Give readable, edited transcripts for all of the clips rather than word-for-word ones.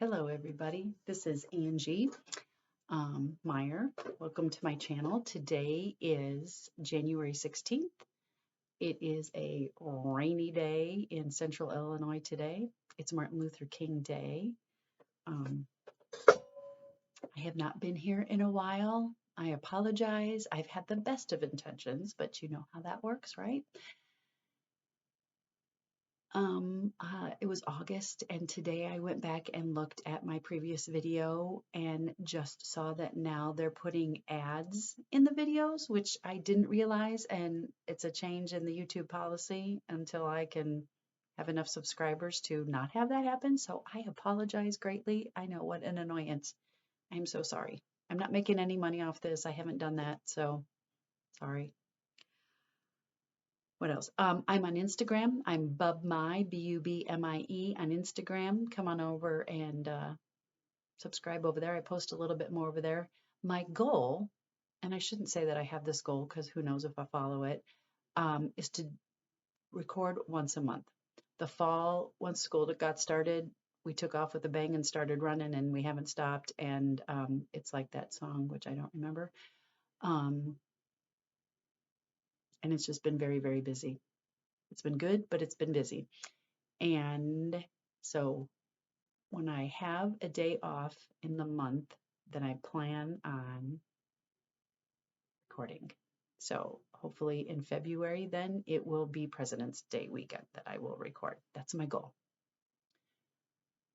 Hello everybody, this is Angie Mier. Welcome to my channel. Today is January 16th. It is a rainy day in central Illinois today. It's Martin Luther King Day. I have not been here in a while. I apologize. I've had the best of intentions, but you know how that works, right? It was August, and today I went back and looked at my previous video and just saw that now they're putting ads in the videos, which I didn't realize, and it's a change in the YouTube policy until I can have enough subscribers to not have that happen. So I apologize greatly. I know, what an annoyance. I'm so sorry. I'm not making any money off this. I haven't done that, so sorry. What else? I'm on Instagram. I'm Bubmie, Bubmie on Instagram. Come on over and subscribe over there. I post a little bit more over there. My goal, and I shouldn't say that I have this goal because who knows if I follow it, is to record once a month. The fall, once school got started, we took off with a bang and started running, and we haven't stopped. And it's like that song, which I don't remember. And it's just been very, very busy. It's been good, but it's been busy. And so when I have a day off in the month, then I plan on recording. So hopefully in February, then it will be President's Day weekend that I will record. That's my goal.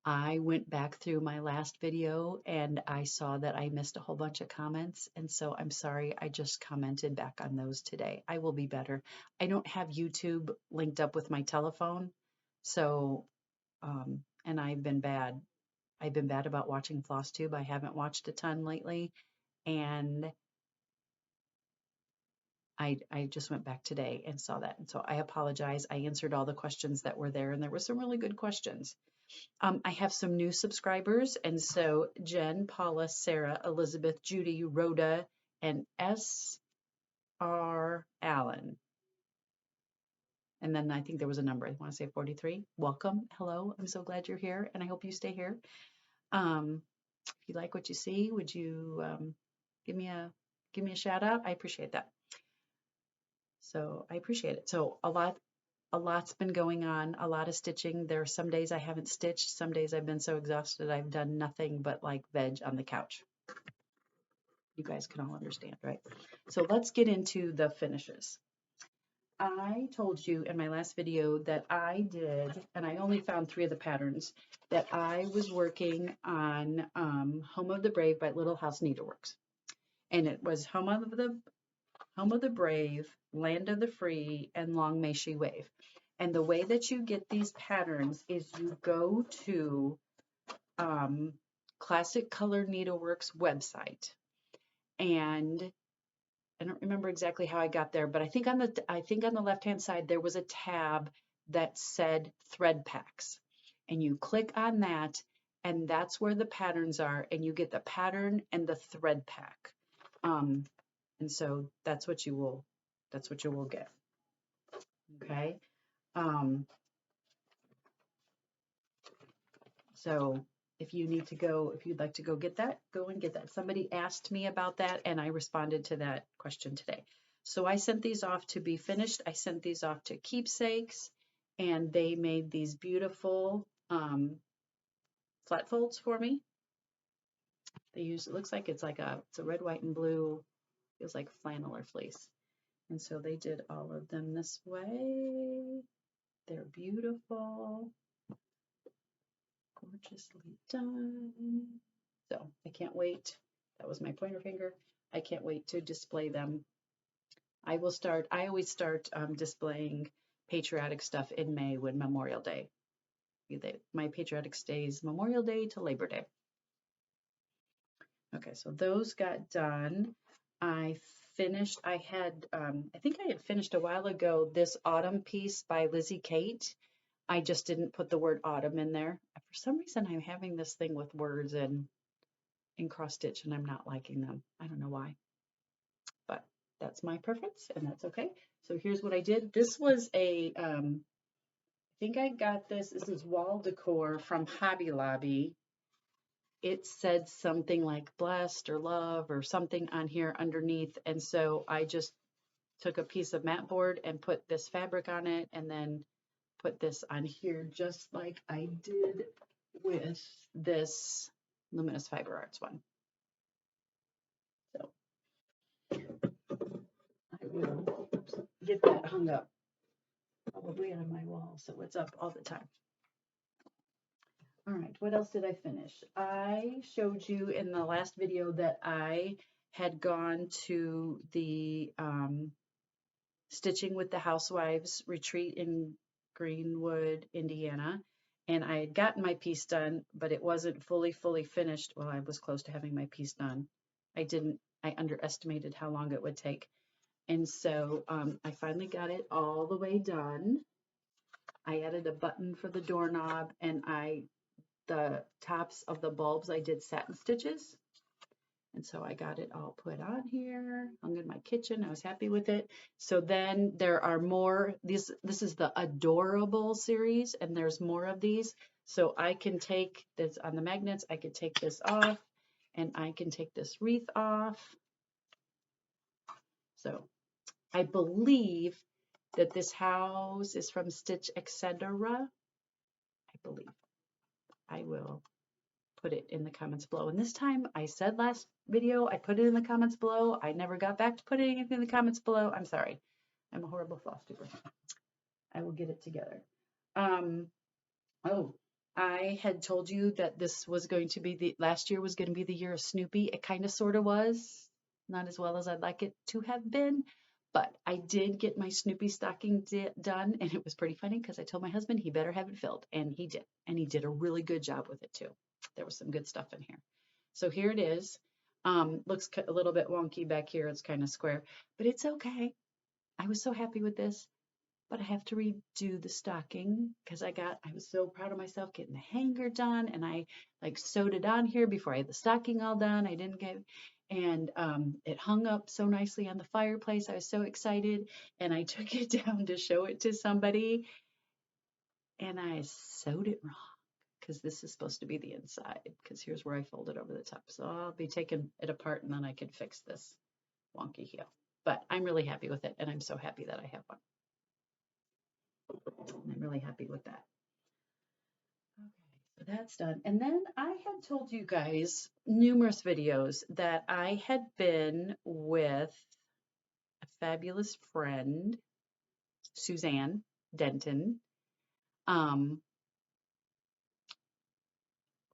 I went back through my last video and I saw that I missed a whole bunch of comments. And so I'm sorry, I just commented back on those today. I will be better. I don't have YouTube linked up with my telephone. So, and I've been bad. I've been bad about watching Flosstube. I haven't watched a ton lately. And I just went back today and saw that. And so I apologize. I answered all the questions that were there, and there were some really good questions. I have some new subscribers, and so Jen, Paula, Sarah, Elizabeth, Judy, Rhoda, and S.R. Allen. And then I think there was a number. I want to say 43. Welcome. Hello. I'm so glad you're here, and I hope you stay here. If you like what you see, would you give me a shout out? I appreciate that. So I appreciate it. So a lot's been going on, a lot of stitching. There are some days I haven't stitched, some days I've been so exhausted I've done nothing but like veg on the couch. You guys can all understand, right? So let's get into the finishes. I told you in my last video that I did, and I only found 3 of the patterns, that I was working on Home of the Brave by Little House Needleworks. And it was Home of the Brave, Land of the Free, and Long May She Wave. And the way that you get these patterns is you go to Classic Color Needleworks website, and I don't remember exactly how I got there, but I think on the left-hand side there was a tab that said thread packs, and you click on that, and that's where the patterns are, and you get the pattern and the thread pack. And so that's what you will get. Okay. So if you'd like to go get that, go and get that. Somebody asked me about that and I responded to that question today. So I sent these off to be finished. I sent these off to Keepsakes, and they made these beautiful flat folds for me. They use, it looks like it's a red, white, and blue, feels like flannel or fleece. And so they did all of them this way. They're beautiful, gorgeously done. So I can't wait. That was my pointer finger. I can't wait to display them. I always start displaying patriotic stuff in May when Memorial Day. My patriotic stays Memorial Day to Labor Day. Okay, so those got done. I finished, I think I had finished a while ago this autumn piece by Lizzie Kate. I just didn't put the word autumn in there. For some reason, I'm having this thing with words in cross stitch and I'm not liking them. I don't know why, but that's my preference and that's okay. So here's what I did. This was I think I got this. This is wall decor from Hobby Lobby. it said something like blessed or love or something on here underneath. And so I just took a piece of mat board and put this fabric on it and then put this on here just like I did with this Luminous Fiber Arts one. So I will get that hung up probably on my wall so it's up all the time. All right, what else did I finish? I showed you in the last video that I had gone to the Stitching with the Housewives retreat in Greenwood, Indiana, and I had gotten my piece done, but it wasn't fully finished. Well, I was close to having my piece done. I underestimated how long it would take. And so I finally got it all the way done. I added a button for the doorknob, and the tops of the bulbs, I did satin stitches. And so I got it all put on here, hung in my kitchen. I was happy with it. So then there are more. This is the Adoorables series, and there's more of these. So I can take this on the magnets. I could take this off, and I can take this wreath off. So I believe that this house is from Stitch Etc. I believe. I will put it in the comments below. And this time, I said last video, I put it in the comments below. I never got back to putting anything in the comments below. I'm sorry. I'm a horrible Flosstuber. I will get it together. Oh, I had told you that this was going to be last year was going to be the year of Snoopy. It kind of sort of was. Not as well as I'd like it to have been. But I did get my Snoopy stocking done, and it was pretty funny because I told my husband he better have it filled, and he did. And he did a really good job with it too. There was some good stuff in here. So here it is. Looks a little bit wonky back here. It's kind of square, but it's okay. I was so happy with this, but I have to redo the stocking because I was so proud of myself getting the hanger done, and I like sewed it on here before I had the stocking all done. I didn't get, and it hung up so nicely on the fireplace. I was so excited, and I took it down to show it to somebody, and I sewed it wrong because this is supposed to be the inside, because here's where I folded over the top. So I'll be taking it apart and then I can fix this wonky heel. But I'm really happy with it, and I'm so happy that I have one. I'm really happy with that. Okay, so that's done. And then I had told you guys numerous videos that I had been with a fabulous friend, Suzanne Denton.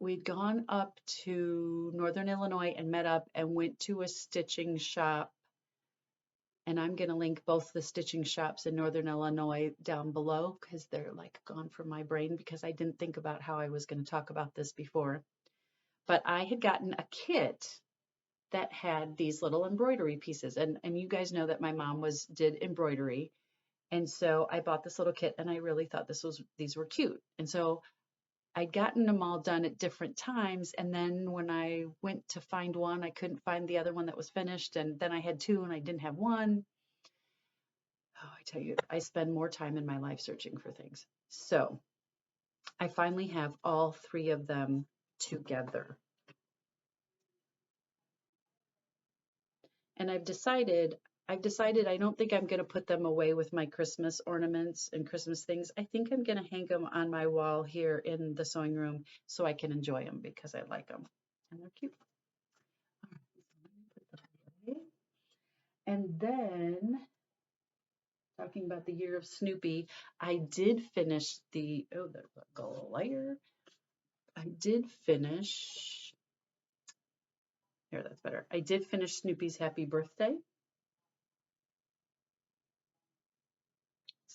We'd gone up to Northern Illinois and met up and went to a stitching shop. And I'm going to link both the stitching shops in Northern Illinois down below because they're like gone from my brain because I didn't think about how I was going to talk about this before. But I had gotten a kit that had these little embroidery pieces. And you guys know that my mom did embroidery. And so I bought this little kit and I really thought these were cute. And so I'd gotten them all done at different times, and then when I went to find one, I couldn't find the other one that was finished, and then I had two and I didn't have one. Oh, I tell you, I spend more time in my life searching for things. So I finally have all three of them together. And I've decided I don't think I'm going to put them away with my Christmas ornaments and Christmas things. I think I'm going to hang them on my wall here in the sewing room so I can enjoy them because I like them and they're cute. And then, talking about the year of Snoopy, I did finish the, oh, there's a gold layer. I did finish, here, that's better. I did finish Snoopy's Happy Birthday.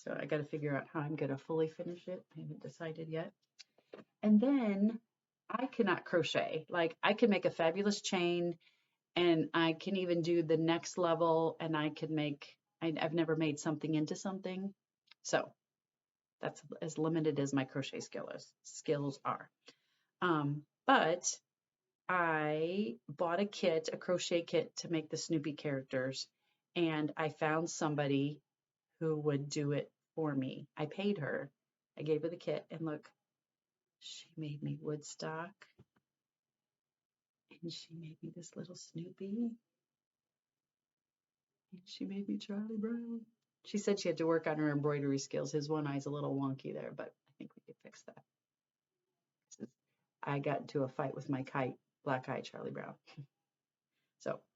So I got to figure out how I'm going to fully finish it. I haven't decided yet. And then I cannot crochet. Like, I can make a fabulous chain, and I can even do the next level, and I can make, I've never made something into something. So that's as limited as my crochet skills are. But I bought a crochet kit to make the Snoopy characters, and I found somebody who would do it for me. I paid her. I gave her the kit, and look, she made me Woodstock And she made me this little Snoopy. And she made me Charlie Brown. She said she had to work on her embroidery skills. His one eye's a little wonky there, but I think we could fix that. I got into a fight with my kite, black eye Charlie Brown.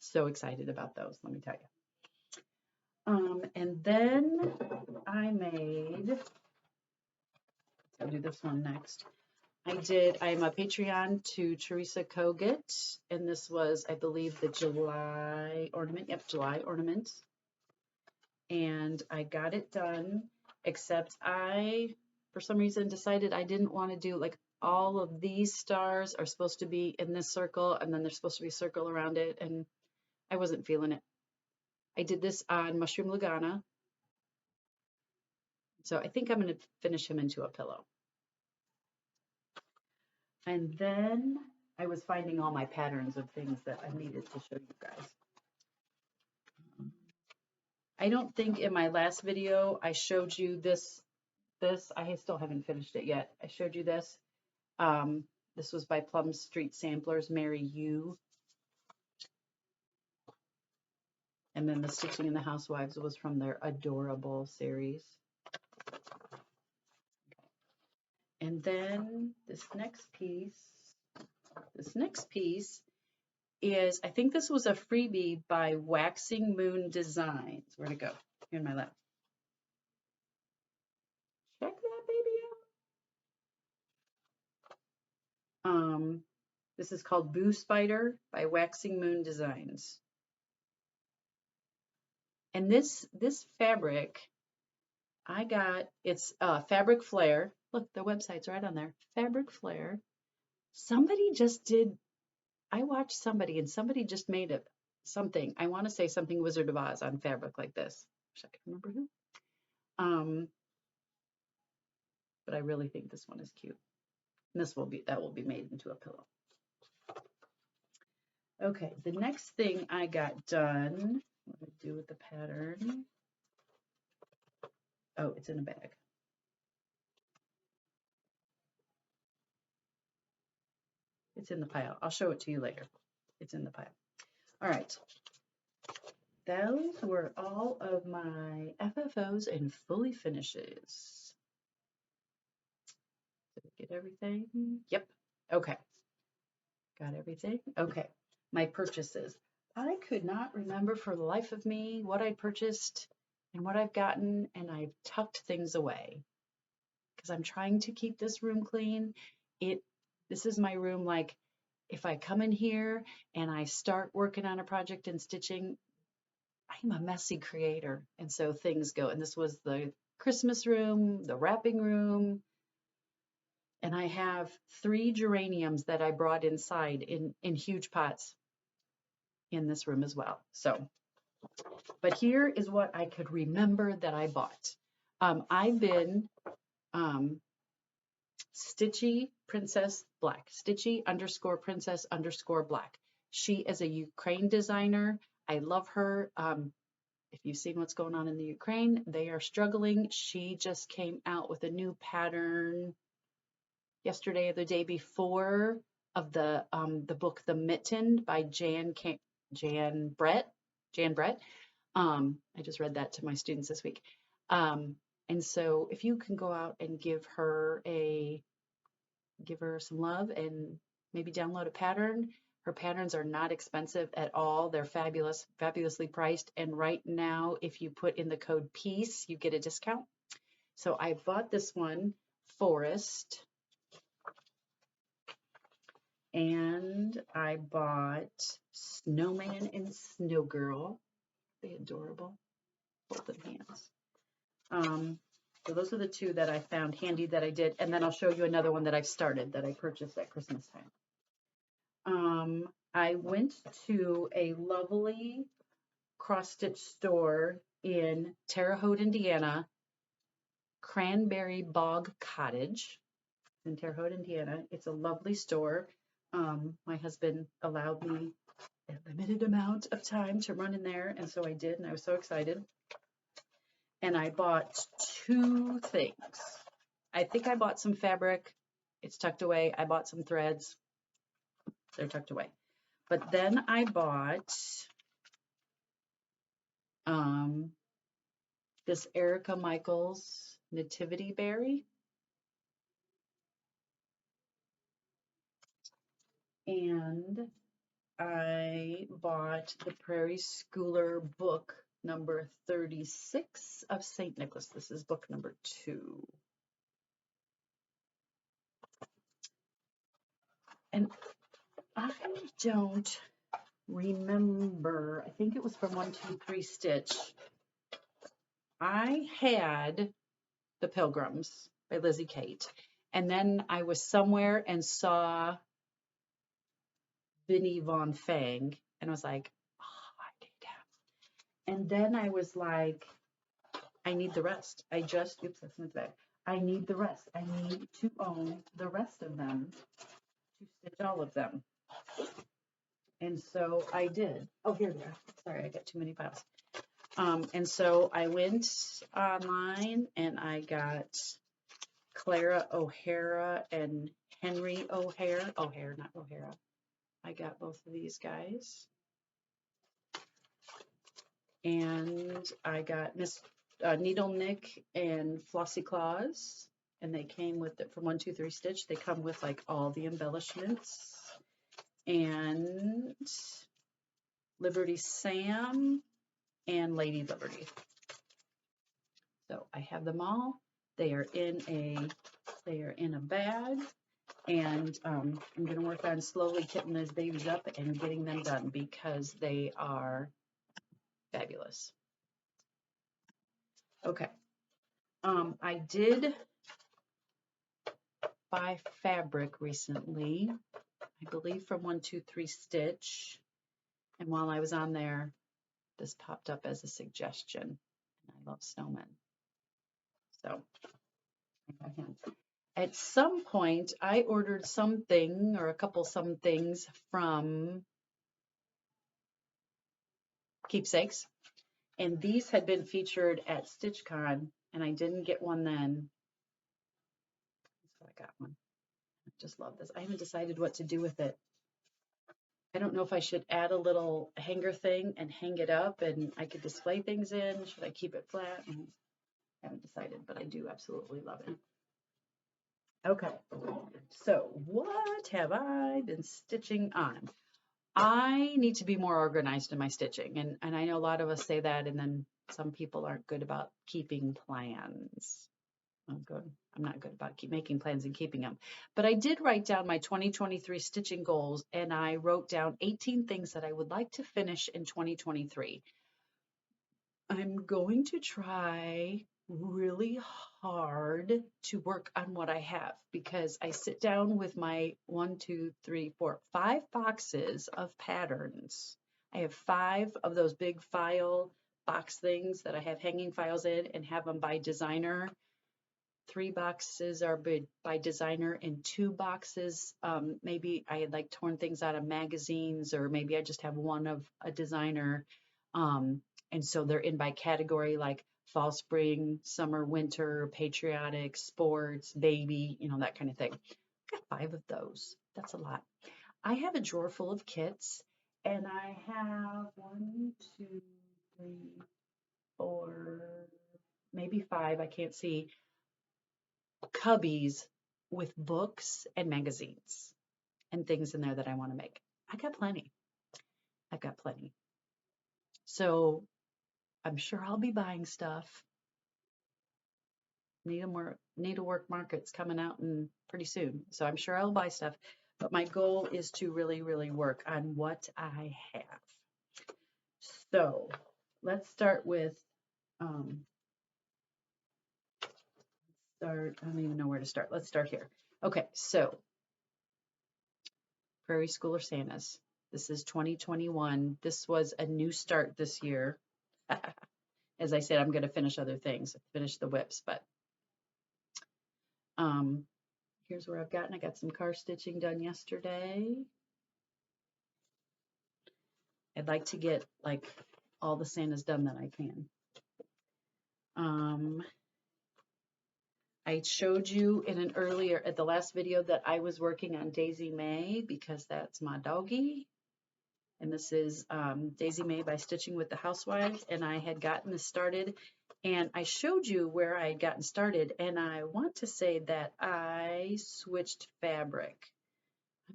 So excited about those, let me tell you. And then I made, I'll do this one next. I'm a Patreon to Teresa Kogut, and this was, I believe, the July ornament. Yep, July ornament. And I got it done, except I, for some reason, decided I didn't want to do, like, all of these stars are supposed to be in this circle, and then there's supposed to be a circle around it, and I wasn't feeling it. I did this on Mushroom Lagana, so I think I'm going to finish him into a pillow. And then I was finding all my patterns of things that I needed to show you guys. I don't think in my last video I showed you this. I still haven't finished it yet. I showed you this. This was by Plum Street Samplers, Marry You. And then the Stitching in the Housewives was from their Adoorables series. And then this next piece is, I think this was a freebie by Waxing Moon Designs. Where'd it go? Here in my lap. Check that baby out. This is called Boo Spider by Waxing Moon Designs. And this fabric, I got, it's Fabric Flare. Look, the website's right on there. Fabric Flare. Somebody just did, I watched somebody and somebody just made it something. I want to say something Wizard of Oz on fabric like this. Wish I could remember who. But I really think this one is cute. And that will be made into a pillow. Okay, the next thing I got done, what do I do with the pattern? Oh, it's in a bag. It's in the pile. I'll show it to you later. It's in the pile. All right. Those were all of my FFOs and fully finishes. Did I get everything? Yep. Okay. Got everything? Okay. My purchases. I could not remember for the life of me what I purchased and what I've gotten, and I've tucked things away because I'm trying to keep this room clean. This is my room, like, if I come in here and I start working on a project and stitching, I'm a messy creator, and so things go. And this was the Christmas room, the wrapping room, and I have 3 geraniums that I brought inside in huge pots in this room as well. So, but here is what I could remember that I bought. I've been Stitchy Princess Black, Stitchy _Princess _Black. She is a Ukraine designer. I love her. If you've seen what's going on in the Ukraine, they are struggling. She just came out with a new pattern yesterday or the day before of the book The Mitten by Jan Brett. I just read that to my students this week. And so if you can go out and give her some love and maybe download a pattern. Her patterns are not expensive at all. They're fabulous, fabulously priced. And right now, if you put in the code PEACE, you get a discount. So I bought this one, Forest. And I bought Snowman and Snow Girl. They're adorable. Both of hands. So those are the 2 that I found handy that I did. And then I'll show you another one that I've started that I purchased at Christmas time. I went to a lovely cross-stitch store in Terre Haute, Indiana, Cranberry Bog Cottage in Terre Haute, Indiana. It's a lovely store. My husband allowed me a limited amount of time to run in there, and so I did, and I was so excited. And I bought 2 things. I think I bought some fabric. It's tucked away. I bought some threads. They're tucked away. But then I bought this Erica Michaels Nativity Berry. And I bought the Prairie Schooler book number 36 of St. Nicholas. This is book number 2. And I don't remember, I think it was from 123 Stitch. I had The Pilgrims by Lizzie Kate. And then I was somewhere and saw Vinnie Von Fang. And I was like, oh, I need him. And then I was like, I need the rest. Oops, that's not bad. I need the rest. I need to own the rest of them, to stitch all of them. And so I did. Oh, here they are. Sorry, I got too many files. And so I went online and I got Clara O'Hara and Henry O'Hare. O'Hare, not O'Hara. I got both of these guys. And I got Miss Needle Nick and Flossy Claus. And they came with it from 123 Stitch. They come with like all the embellishments. And Liberty Sam and Lady Liberty. So I have them all. They are in a bag, and I'm going to work on slowly kitting those babies up and getting them done because they are fabulous. Okay. I did buy fabric recently, I believe from 123 Stitch, and while I was on there, this popped up as a suggestion, and I love Snowman. So I got him. At some point, I ordered something or a couple some things from Keepsakes, and these had been featured at StitchCon, and I didn't get one then. So I got one. I just love this. I haven't decided what to do with it. I don't know if I should add a little hanger thing and hang it up, and I could display things in. Should I keep it flat? I haven't decided, but I do absolutely love it. Okay, so what have I been stitching on? I need to be more organized in my stitching, and I know a lot of us say that, and then some people aren't good about keeping plans. I'm not good about making plans and keeping them. But I did write down my 2023 stitching goals, and I wrote down 18 things that I would like to finish in 2023. I'm going to try really hard to work on what I have because I sit down with my 5 boxes of patterns. I have 5 of those big file box things that I have hanging files in and have them by designer. 3 boxes are by designer and 2 boxes, maybe I had like torn things out of magazines, or maybe I just have one of a designer. And so they're in by category, like fall, spring, summer, winter, patriotic, sports, baby, that kind of thing. I've got 5 of those. That's a lot. I have a drawer full of kits, and I have 1, 2, 3, 4, maybe 5, I can't see, cubbies with books and magazines and things in there that I want to make. I got plenty. I've got plenty. So I'm sure I'll be buying stuff. Needlework market's coming out pretty soon. So I'm sure I'll buy stuff. But my goal is to really, really work on what I have. So let's start with, I don't even know where to start. Let's start here. Okay, so Prairie Schooler Santas. This is 2021. This was a new start this year. As I said, I'm going to finish other things, finish the whips, but here's where I've gotten. I got some car stitching done yesterday. I'd like to get like all the Santas done that I can. I showed you at the last video that I was working on Daisy May because that's my doggie. And this is Daisy May by Stitching with the Housewives. And I had gotten this started, and I showed you where I had gotten started. And I want to say that I switched fabric.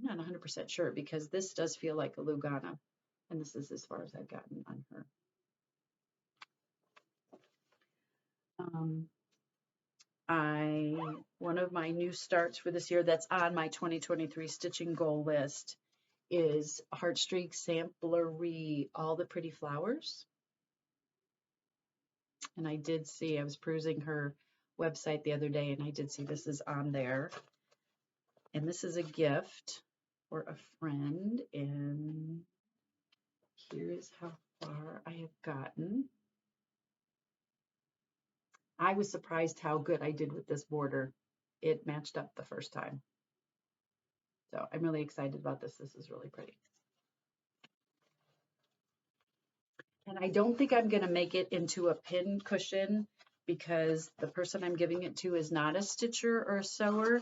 I'm not 100% sure because this does feel like a Lugana. And this is as far as I've gotten on her. One of my new starts for this year that's on my 2023 stitching goal list is Heartstring Samplery All the Pretty Flowers. And I did see, I was perusing her website the other day, and I did see this is on there. And this is a gift for a friend, and here's how far I have gotten. I was surprised how good I did with this border. It matched up the first time. So I'm really excited about this. This is really pretty. And I don't think I'm going to make it into a pin cushion because the person I'm giving it to is not a stitcher or a sewer.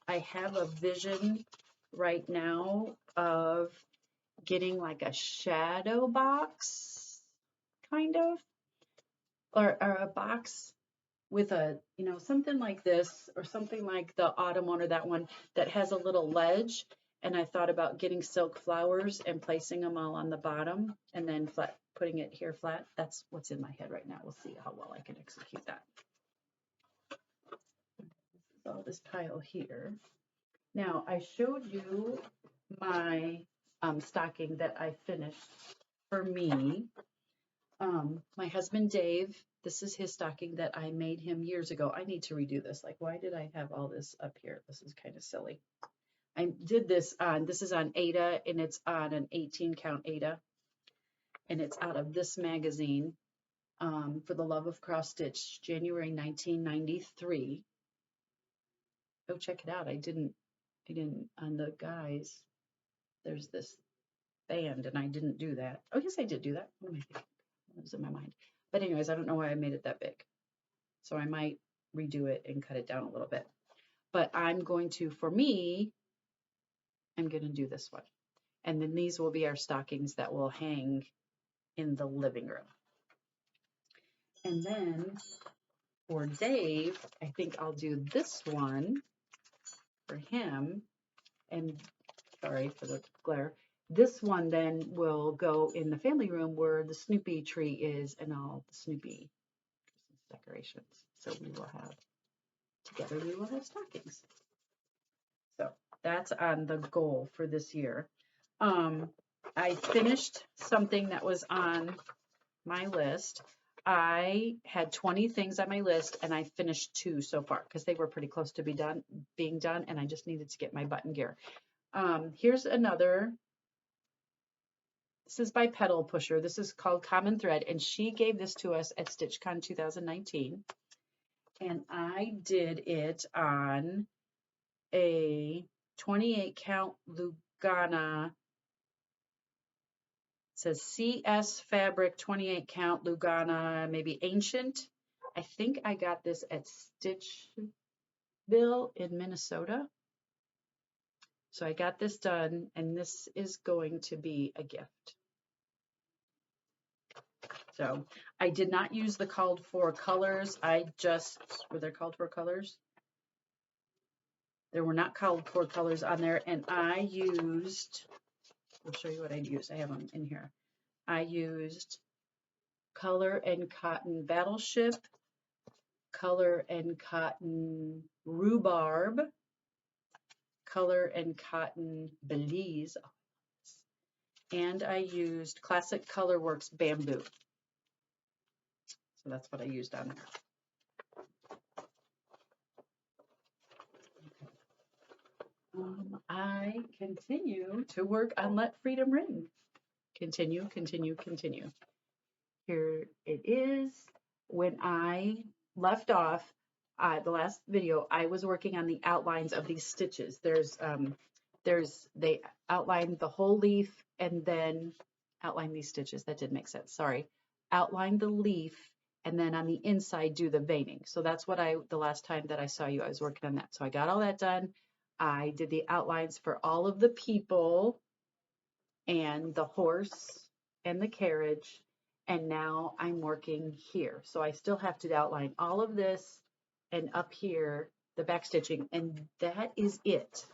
I have a vision right now of getting like a shadow box, kind of, or a box with a, you know, something like this or something like the autumn one or that one that has a little ledge. And I thought about getting silk flowers and placing them all on the bottom and then flat, putting it here flat. That's what's in my head right now. We'll see how well I can execute that. This is all this pile here. Now I showed you my stocking that I finished for me. My husband Dave, this is his stocking that I made him years ago. I need to redo this. Like, why did I have all this up here? This is kind of silly. I did this on, this is on Ada, and it's on an 18 count Ada, and it's out of this magazine, For the Love of Cross Stitch, January 1993. Go check it out. I didn't on the guys, there's this band, and I didn't do that. Oh, yes, I did do that. What am I thinking? It was in my mind. But anyways, I don't know why I made it that big. So I might redo it and cut it down a little bit. But I'm going to, for me, I'm going to do this one. And then these will be our stockings that will hang in the living room. And then for Dave, I think I'll do this one for him. And sorry for the glare. This one then will go in the family room where the Snoopy tree is and all the Snoopy decorations. So we will have, together we will have stockings. So that's on the goal for this year. I finished something that was on my list. I had 20 things on my list and I finished 2 so far because they were pretty close to being done, and I just needed to get my button gear. Here's another. This is by Pedal Pusher. This is called Common Thread, and she gave this to us at StitchCon 2019. And I did it on a 28 count Lugana. It says CS fabric 28 count Lugana, maybe ancient. I think I got this at Stitchville in Minnesota. So I got this done, and this is going to be a gift. So I did not use the called for colors. I just, were there called for colors? There were not called for colors on there, and I used, I'll show you what I used. I have them in here. I used Color and Cotton Battleship, Color and Cotton Rhubarb, Color and Cotton Belize, and I used Classic Colorworks Bamboo. So that's what I used on there. I continue to work on Let Freedom Ring. Continue, continue, continue. Here it is. When I left off the last video, I was working on the outlines of these stitches. They outlined the whole leaf and then outline these stitches. That did make sense. Sorry. Outline the leaf and then on the inside do the veining. So that's what the last time that I saw you, I was working on that. So I got all that done. I did the outlines for all of the people. and the horse and the carriage. And now I'm working here. So I still have to outline all of this and up here, the back stitching, and that is it.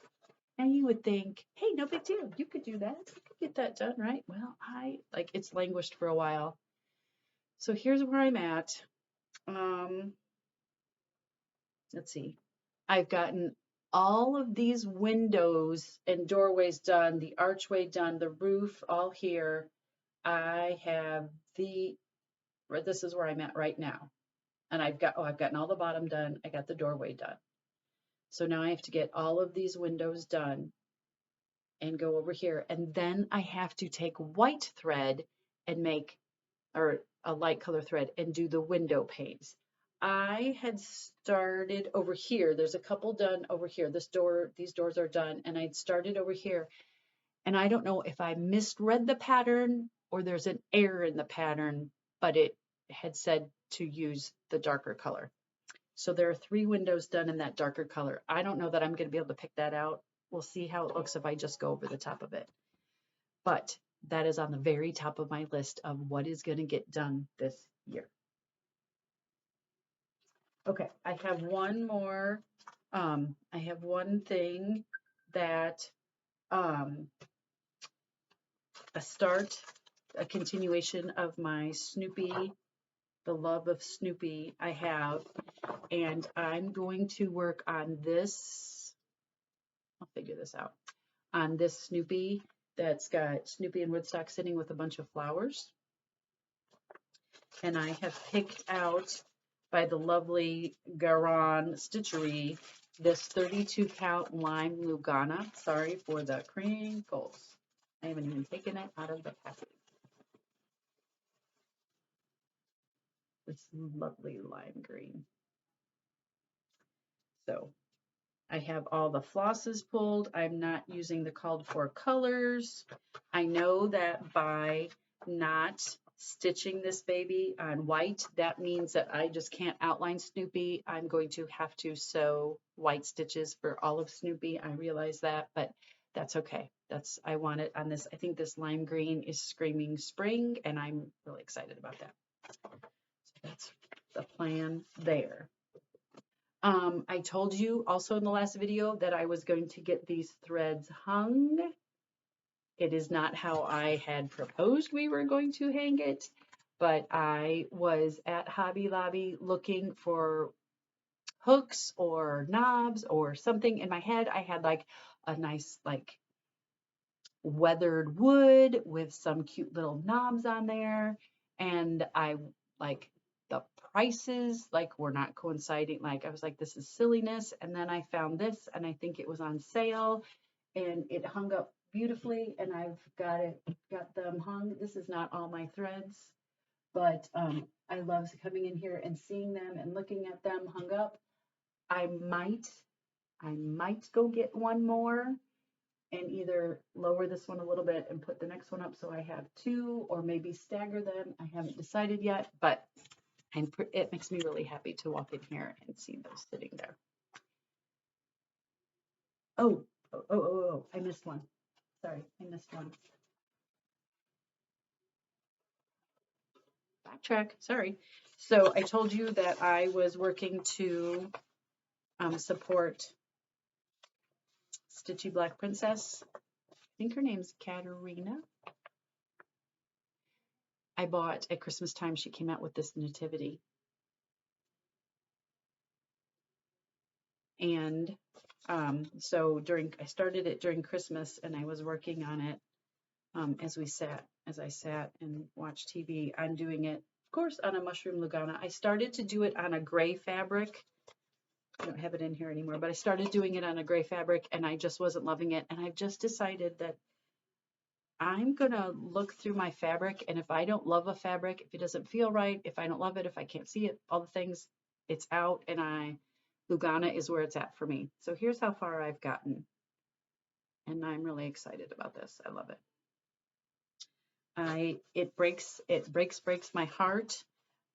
And you would think, hey, no big deal. You could do that. You could get that done, right? Well, it's languished for a while. So here's where I'm at. Let's see. I've gotten all of these windows and doorways done, the archway done, the roof all here. I have this is where I'm at right now. And I've gotten all the bottom done. I got the doorway done. So now I have to get all of these windows done and go over here. And then I have to take white thread and or a light color thread and do the window panes. I had started over here. There's a couple done over here. These doors are done. And I'd started over here. And I don't know if I misread the pattern or there's an error in the pattern, but it had said to use the darker color. So there are 3 windows done in that darker color. I don't know that I'm going to be able to pick that out. We'll see how it looks if I just go over the top of it. But that is on the very top of my list of what is going to get done this year. Okay, I have one more. I have one thing that a continuation of my Snoopy, the love of Snoopy I have, and I'm going to work on this. I'll figure this out. On this Snoopy that's got Snoopy and Woodstock sitting with a bunch of flowers. And I have picked out by the lovely GaRon Stitchery this 32 count lime Lugana. Sorry for the crinkles. I haven't even taken it out of the package. This lovely lime green. So I have all the flosses pulled. I'm not using the called for colors. I know that by not stitching this baby on white, that means that I just can't outline Snoopy. I'm going to have to sew white stitches for all of Snoopy. I realize that, but that's okay. I want it on this. I think this lime green is screaming spring, and I'm really excited about that. So that's the plan there. I told you also in the last video that I was going to get these threads hung. It is not how I had proposed we were going to hang it, but I was at Hobby Lobby looking for hooks or knobs or something. In my head, I had like a nice weathered wood with some cute little knobs on there, and I the prices were not coinciding. I was like, this is silliness. And then I found this, and I think it was on sale, and it hung up beautifully, and I've got them hung. This is not all my threads, but I love coming in here and seeing them and looking at them hung up. I might go get one more and either lower this one a little bit and put the next one up so I have 2, or maybe stagger them. I haven't decided yet, but it makes me really happy to walk in here and see those sitting there. Oh, I missed one. Sorry, I missed one. Backtrack, sorry. So I told you that I was working to support Stitchy Black Princess. I think her name's Katerina. I bought at Christmas time, she came out with this Nativity. And so I started it during Christmas, and I was working on it as I sat and watched TV. I'm doing it, of course, on a mushroom Lugana. I started to do it on a gray fabric. I don't have it in here anymore, but I started doing it on a gray fabric, and I just wasn't loving it. And I've just decided that I'm going to look through my fabric, and if I don't love a fabric, if it doesn't feel right, if I don't love it, if I can't see it, all the things, it's out, and Lugana is where it's at for me. So here's how far I've gotten, and I'm really excited about this. I love it. It breaks my heart.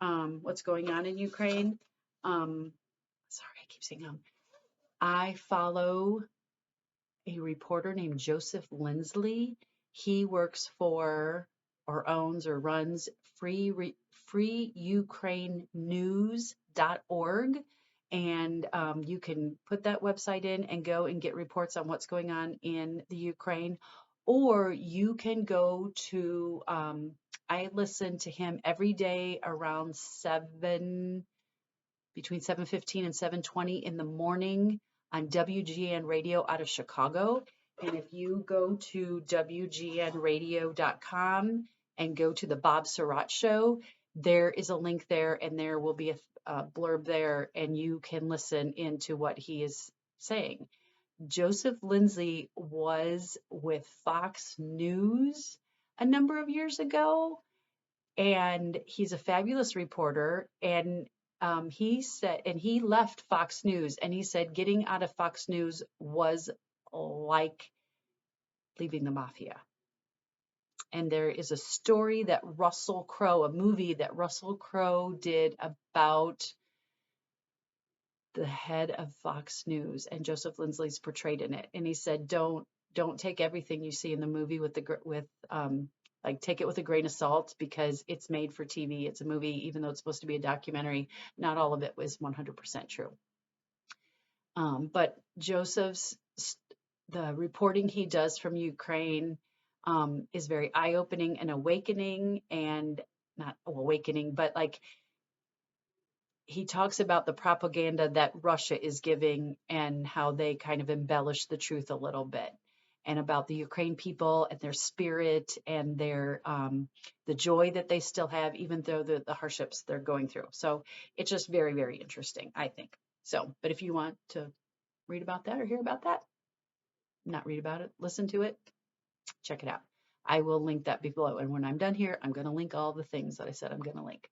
What's going on in Ukraine? Sorry, I keep saying I follow a reporter named Joseph Lindsley, He works for or owns or runs freeukrainenews.org. And you can put that website in and go and get reports on what's going on in the Ukraine. Or you can go to, I listen to him every day around between 7:15 and 7:20 in the morning on WGN Radio out of Chicago. And if you go to WGNradio.com and go to the Bob Surratt Show, there is a link there, and there will be a blurb there, and you can listen into what he is saying. Joseph Lindsay was with Fox News a number of years ago, and he's a fabulous reporter. And he said, and he left Fox News, and he said getting out of Fox News was like leaving the mafia. And there is a story that Russell Crowe, a movie that Russell Crowe did about the head of Fox News, and Joseph Lindsay's portrayed in it. And he said, don't take everything you see in the movie with like take it with a grain of salt, because it's made for TV. It's a movie, even though it's supposed to be a documentary. Not all of it was 100% true. But Joseph's the reporting he does from Ukraine is very eye-opening and awakening, and not awakening, but like he talks about the propaganda that Russia is giving and how they kind of embellish the truth a little bit, and about the Ukraine people and their spirit and their the joy that they still have, even though the hardships they're going through. So it's just very, very interesting, I think. So, but if you want to read about that or hear about that, not read about it, listen to it, check it out. I will link that below. And when I'm done here, I'm going to link all the things that I said I'm going to link.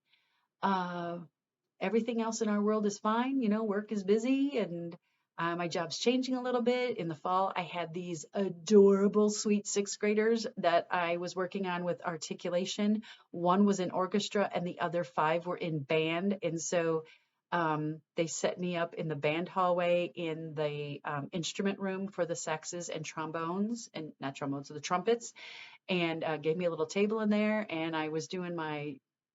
Everything else in our world is fine. You know, work is busy, and my job's changing a little bit. In the fall, I had these adorable, sweet sixth graders that I was working on with articulation. One was in orchestra, and the other 5 were in band. And so they set me up in the band hallway in the instrument room for the saxes and trombones, and not trombones, so the trumpets, and gave me a little table in there. And I was doing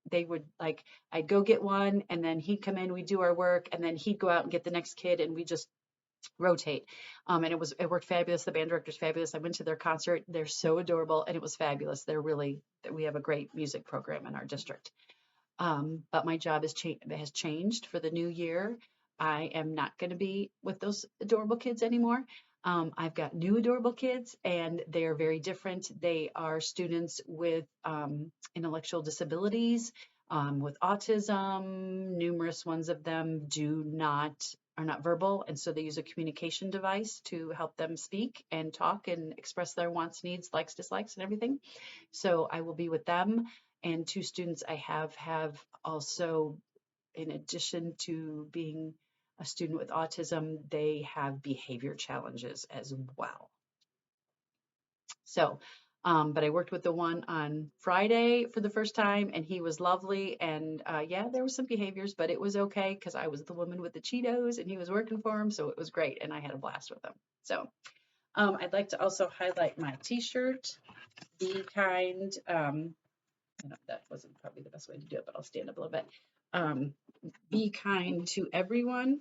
they would like, I'd go get one, and then he'd come in, we'd do our work, and then he'd go out and get the next kid, and we just rotate. And it worked fabulous. The band director's fabulous. I went to their concert. They're so adorable, and it was fabulous. We have a great music program in our district. But my job has changed for the new year. I am not going to be with those adorable kids anymore. I've got new adorable kids, and they are very different. They are students with intellectual disabilities, with autism. Numerous ones of them are not verbal, and so they use a communication device to help them speak and talk and express their wants, needs, likes, dislikes, and everything. So I will be with them. And 2 students I have also, in addition to being a student with autism, they have behavior challenges as well. So, but I worked with the one on Friday for the first time, and he was lovely. And yeah, there were some behaviors, but it was okay because I was the woman with the Cheetos and he was working for him. So it was great. And I had a blast with him. So I'd like to also highlight my t-shirt, Be Kind. That wasn't probably the best way to do it, but I'll stand up a little bit. Be kind to everyone.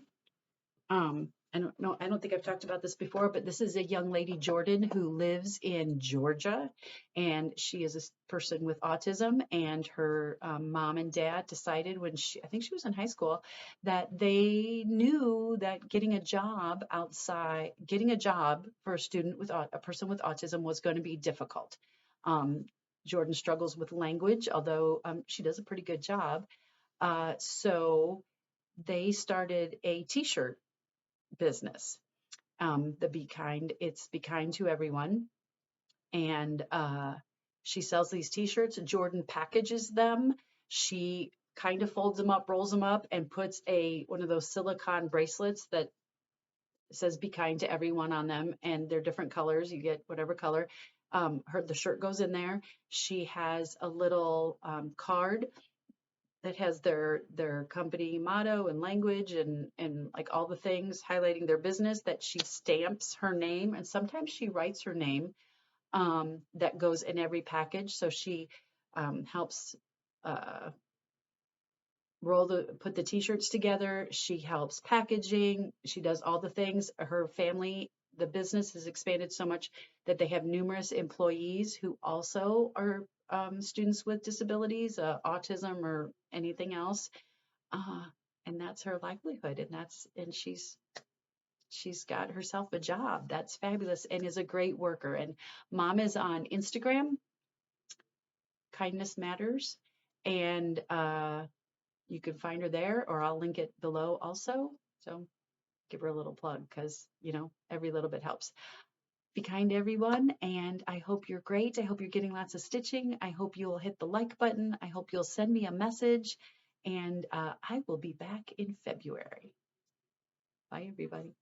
I don't think I've talked about this before, but this is a young lady, Jordan, who lives in Georgia, and she is a person with autism, and her mom and dad decided I think she was in high school, that they knew that getting a job for a person with autism was going to be difficult. Jordan struggles with language, although she does a pretty good job. So they started a t-shirt business. The Be Kind, it's Be Kind to Everyone. And she sells these t-shirts. Jordan packages them. She kind of folds them up, rolls them up, and puts one of those silicone bracelets that says Be Kind to Everyone on them, and they're different colors. You get whatever color. The shirt goes in there. She has a little card that has their company motto and language and like all the things highlighting their business, that she stamps her name, and sometimes she writes her name that goes in every package. So she helps uh, put the t-shirts together. She helps packaging. She does all the things. Her family, the business has expanded so much that they have numerous employees who also are students with disabilities, autism or anything else. Uh, and that's her livelihood. And she's got herself a job. That's fabulous and is a great worker. And mom is on Instagram, Kindness Matters. And you can find her there, or I'll link it below also. So give her a little plug because, every little bit helps. Be kind to everyone, and I hope you're great. I hope you're getting lots of stitching. I hope you will hit the like button. I hope you'll send me a message, and I will be back in February. Bye, everybody.